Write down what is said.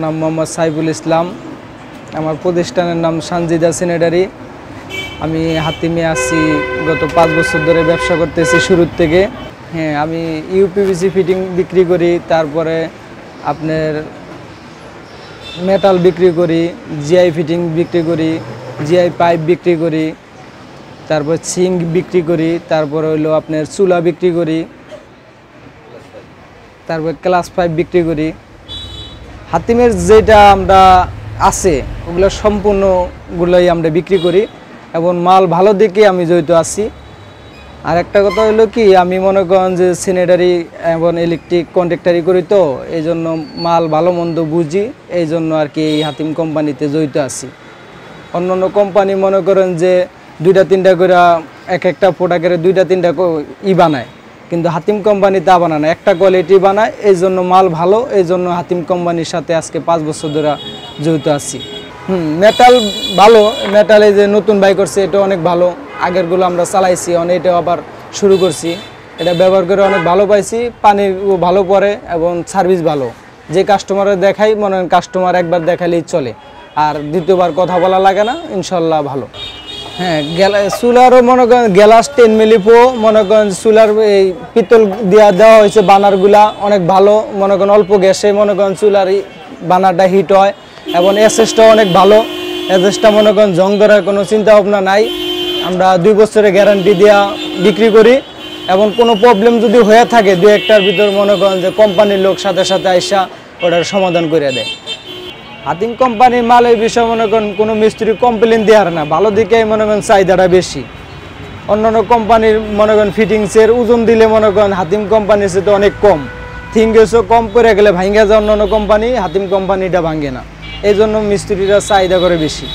নাম মোহাম্মদ সাইফুল ইসলাম। আমার প্রতিষ্ঠানের নাম সানজিদা স্যানিটারি। আমি হাতিমে আছি গত 5 বছর ধরে ব্যবসা করতেছি শুরুর থেকে। হ্যাঁ, আমি ইউপিভিসি ফিটিং বিক্রি করি, তারপরে আপনার মেটাল বিক্রি করি, জিআই ফিটিং বিক্রি করি, জিআই পাইপ বিক্রি করি, তারপর সিঙ্ক বিক্রি করি, তারপরে হইলো আপনার চুলা বিক্রি করি, তারপর ক্লাস পাইপ বিক্রি করি। হাতিমের যেটা আমরা আছে ওগুলো সম্পূর্ণগুলোই আমরা বিক্রি করি এবং মাল ভালো দিকে আমি জড়িত আছি। আর একটা কথা হলো কি, আমি মনে করেন যে স্যানিটারি এবং ইলেকট্রিক কন্ট্রাক্টারি করি, তো এই জন্য মাল ভালো মন্দ বুঝি, এই জন্য আর কি এই হাতিম কোম্পানিতে জড়িত আছি। অন্য অন্য কোম্পানি মনে করেন যে 2-3টা করে একটা প্রোডাক্টের 2-3টা বানায়, কিন্তু হাতিম কোম্পানি তা বানায় না, একটা কোয়ালিটি বানায়। এই জন্য মাল ভালো, এই জন্য হাতিম কোম্পানির সাথে আজকে 5 বছর ধরে জড়িত আছি। মেটাল ভালো, মেটালে যে নতুন বাই করছে এটা অনেক ভালো। আগেরগুলো আমরা চালাইছি, এটাও আবার শুরু করছি। এটা ব্যবহার করে অনেক ভালো পাইছি, পানিও ভালো পড়ে এবং সার্ভিস ভালো। যে কাস্টমারের দেখাই মনে হয় কাস্টমার একবার দেখালেই চলে, আর দ্বিতীয়বার কথা বলা লাগে না, ইনশাল্লাহ ভালো। হ্যাঁ, চুলারও মনে করেন গ্লাস 10 মিলি মনে করেন চুলার এই পিতল দেওয়া হয়েছে, বানারগুলা অনেক ভালো। মনে করেন অল্প গ্যাসে মনে করেন চুলার বানারটা হিট হয় এবং এসএসটাও অনেক ভালো। এসএসটা মনে করেন জং ধরার কোনো চিন্তা ভাবনা নাই। আমরা 2 বছরের গ্যারান্টি দেওয়া বিক্রি করি এবং কোনো প্রবলেম যদি হয়ে থাকে 2-1টার ভিতর মনে করেন যে কোম্পানির লোক সাথে সাথে আইসা ওটার সমাধান করে দেয়। হাতিম কোম্পানির মালের বিষয়ে মনে করেন কোনো মিস্ত্রি কমপ্লেন দেওয়ার না, ভালো দিকেই মনে করেন চাহিদাটা বেশি। অন্যান্য কোম্পানির মনে করেন ফিটিংসের ওজন দিলে মনে করেন হাতিম কোম্পানির সাথে অনেক কম, থিঙ্গেসও কম করে গেলে ভাঙ্গা যায় অন্যান্য কোম্পানি, হাতিম কোম্পানিটা ভাঙ্গে না, এই জন্য মিস্ত্রিরা চাহিদা করে বেশি।